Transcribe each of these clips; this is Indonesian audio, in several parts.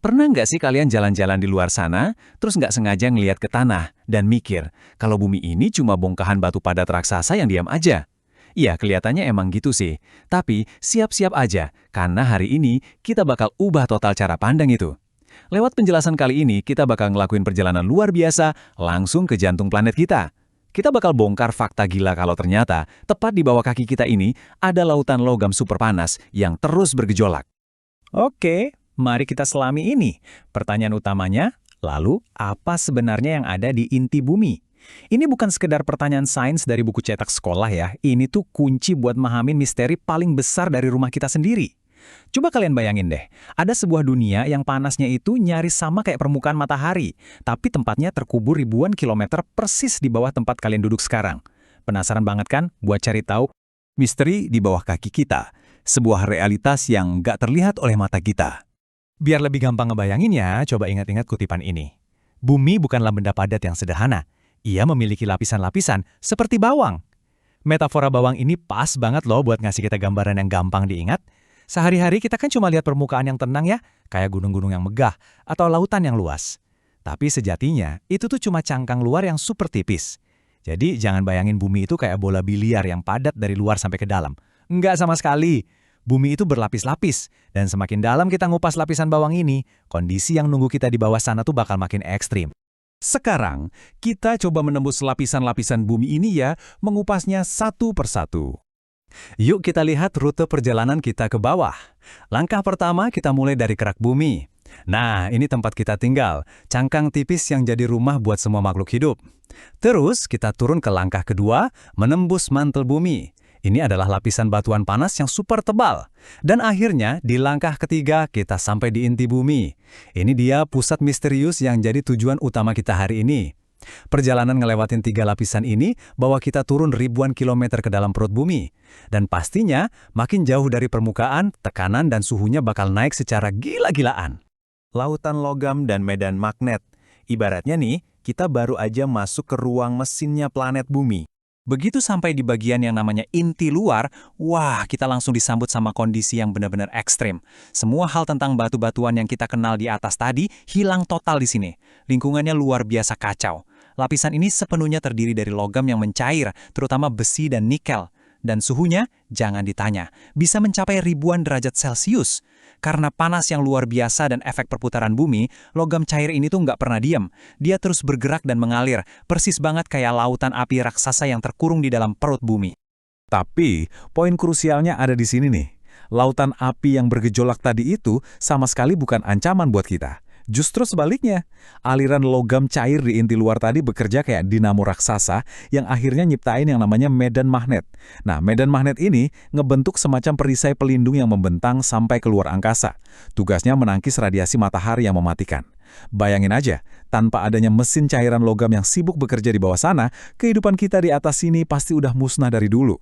Pernah nggak sih kalian jalan-jalan di luar sana, terus nggak sengaja ngelihat ke tanah, dan mikir, kalau bumi ini cuma bongkahan batu padat raksasa yang diam aja? Iya, kelihatannya emang gitu sih. Tapi, siap-siap aja, karena hari ini kita bakal ubah total cara pandang itu. Lewat penjelasan kali ini, kita bakal ngelakuin perjalanan luar biasa langsung ke jantung planet kita. Kita bakal bongkar fakta gila kalau ternyata, tepat di bawah kaki kita ini, ada lautan logam super panas yang terus bergejolak. Oke, mari kita selami ini. Pertanyaan utamanya, lalu apa sebenarnya yang ada di inti bumi? Ini bukan sekedar pertanyaan sains dari buku cetak sekolah ya. Ini tuh kunci buat memahami misteri paling besar dari rumah kita sendiri. Coba kalian bayangin deh, ada sebuah dunia yang panasnya itu nyaris sama kayak permukaan matahari, tapi tempatnya terkubur ribuan kilometer persis di bawah tempat kalian duduk sekarang. Penasaran banget kan buat cari tahu? Misteri di bawah kaki kita, sebuah realitas yang nggak terlihat oleh mata kita. Biar lebih gampang ngebayanginnya, coba ingat-ingat kutipan ini. Bumi bukanlah benda padat yang sederhana. Ia memiliki lapisan-lapisan seperti bawang. Metafora bawang ini pas banget loh buat ngasih kita gambaran yang gampang diingat. Sehari-hari kita kan cuma lihat permukaan yang tenang ya, kayak gunung-gunung yang megah atau lautan yang luas. Tapi sejatinya, itu tuh cuma cangkang luar yang super tipis. Jadi jangan bayangin bumi itu kayak bola biliar yang padat dari luar sampai ke dalam. Enggak sama sekali. Bumi itu berlapis-lapis, dan semakin dalam kita ngupas lapisan bawang ini, kondisi yang nunggu kita di bawah sana tuh bakal makin ekstrim. Sekarang, kita coba menembus lapisan-lapisan bumi ini ya, mengupasnya satu persatu. Yuk kita lihat rute perjalanan kita ke bawah. Langkah pertama kita mulai dari kerak bumi. Nah, ini tempat kita tinggal, cangkang tipis yang jadi rumah buat semua makhluk hidup. Terus kita turun ke langkah kedua, menembus mantel bumi. Ini adalah lapisan batuan panas yang super tebal. Dan akhirnya di langkah ketiga kita sampai di inti bumi. Ini dia pusat misterius yang jadi tujuan utama kita hari ini. Perjalanan ngelewatin 3 lapisan ini bawa kita turun ribuan kilometer ke dalam perut bumi. Dan pastinya makin jauh dari permukaan, tekanan dan suhunya bakal naik secara gila-gilaan. Lautan logam dan medan magnet. Ibaratnya nih, kita baru aja masuk ke ruang mesinnya planet bumi. Begitu sampai di bagian yang namanya inti luar, wah kita langsung disambut sama kondisi yang benar-benar ekstrim. Semua hal tentang batu-batuan yang kita kenal di atas tadi hilang total di sini. Lingkungannya luar biasa kacau. Lapisan ini sepenuhnya terdiri dari logam yang mencair, terutama besi dan nikel. Dan suhunya, jangan ditanya, bisa mencapai ribuan derajat Celcius. Karena panas yang luar biasa dan efek perputaran bumi, logam cair ini tuh nggak pernah diam. Dia terus bergerak dan mengalir, persis banget kayak lautan api raksasa yang terkurung di dalam perut bumi. Tapi, poin krusialnya ada di sini nih. Lautan api yang bergejolak tadi itu sama sekali bukan ancaman buat kita. Justru sebaliknya, aliran logam cair di inti luar tadi bekerja kayak dinamo raksasa yang akhirnya nyiptain yang namanya medan magnet. Nah, medan magnet ini ngebentuk semacam perisai pelindung yang membentang sampai keluar angkasa. Tugasnya menangkis radiasi matahari yang mematikan. Bayangin aja, tanpa adanya mesin cairan logam yang sibuk bekerja di bawah sana, kehidupan kita di atas sini pasti udah musnah dari dulu.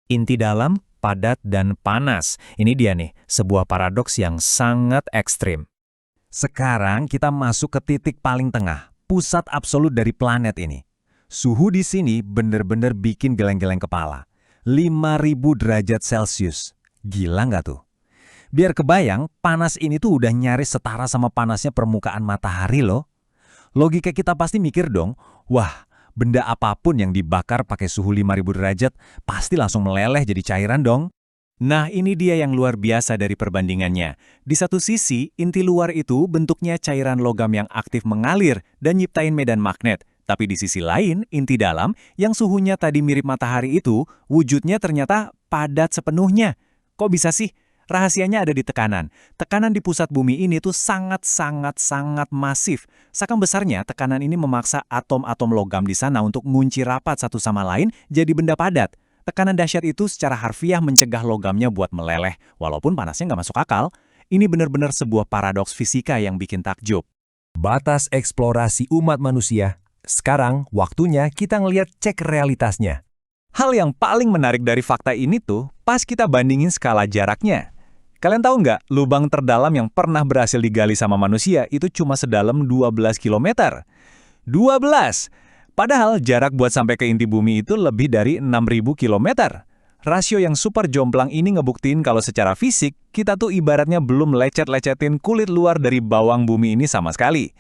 Inti dalam, padat, dan panas. Ini dia nih, sebuah paradoks yang sangat ekstrim. Sekarang kita masuk ke titik paling tengah, pusat absolut dari planet ini. Suhu di sini bener-bener bikin geleng-geleng kepala. 5.000 derajat Celcius. Gila nggak tuh? Biar kebayang, panas ini tuh udah nyaris setara sama panasnya permukaan matahari loh. Logika kita pasti mikir dong, wah, benda apapun yang dibakar pakai suhu 5.000 derajat pasti langsung meleleh jadi cairan dong. Nah, ini dia yang luar biasa dari perbandingannya. Di satu sisi, inti luar itu bentuknya cairan logam yang aktif mengalir dan nyiptain medan magnet. Tapi di sisi lain, inti dalam, yang suhunya tadi mirip matahari itu, wujudnya ternyata padat sepenuhnya. Kok bisa sih? Rahasianya ada di tekanan. Tekanan di pusat bumi ini tuh sangat masif. Saking besarnya, tekanan ini memaksa atom-atom logam di sana untuk ngunci rapat satu sama lain jadi benda padat. Tekanan dahsyat itu secara harfiah mencegah logamnya buat meleleh, walaupun panasnya nggak masuk akal. Ini benar-benar sebuah paradoks fisika yang bikin takjub. Batas eksplorasi umat manusia. Sekarang waktunya kita ngeliat cek realitasnya. Hal yang paling menarik dari fakta ini tuh, pas kita bandingin skala jaraknya. Kalian tahu nggak, lubang terdalam yang pernah berhasil digali sama manusia itu cuma sedalam 12 km. 12! Padahal jarak buat sampai ke inti bumi itu lebih dari 6.000 km. Rasio yang super jomplang ini ngebuktiin kalau secara fisik, kita tuh ibaratnya belum lecet-lecetin kulit luar dari bawang bumi ini sama sekali.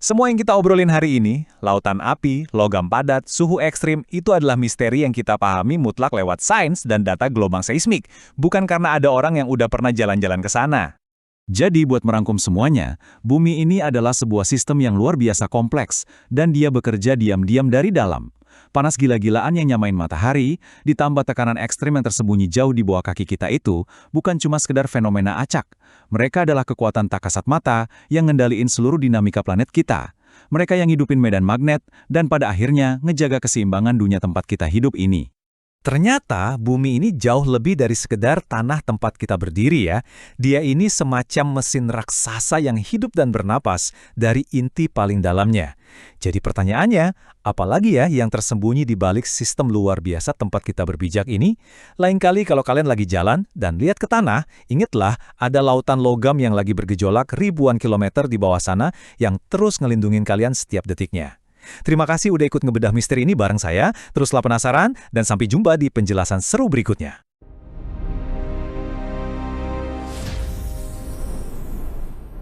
Semua yang kita obrolin hari ini, lautan api, logam padat, suhu ekstrim, itu adalah misteri yang kita pahami mutlak lewat sains dan data gelombang seismik, bukan karena ada orang yang udah pernah jalan-jalan ke sana. Jadi buat merangkum semuanya, bumi ini adalah sebuah sistem yang luar biasa kompleks, dan dia bekerja diam-diam dari dalam. Panas gila-gilaan yang nyamain matahari, ditambah tekanan ekstrim yang tersembunyi jauh di bawah kaki kita itu, bukan cuma sekedar fenomena acak. Mereka adalah kekuatan tak kasat mata yang ngendaliin seluruh dinamika planet kita. Mereka yang hidupin medan magnet, dan pada akhirnya ngejaga keseimbangan dunia tempat kita hidup ini. Ternyata bumi ini jauh lebih dari sekedar tanah tempat kita berdiri ya. Dia ini semacam mesin raksasa yang hidup dan bernapas dari inti paling dalamnya. Jadi pertanyaannya, apalagi ya yang tersembunyi di balik sistem luar biasa tempat kita berpijak ini? Lain kali kalau kalian lagi jalan dan lihat ke tanah, ingatlah ada lautan logam yang lagi bergejolak ribuan kilometer di bawah sana yang terus ngelindungin kalian setiap detiknya. Terima kasih udah ikut ngebedah misteri ini bareng saya. Teruslah penasaran dan sampai jumpa di penjelasan seru berikutnya.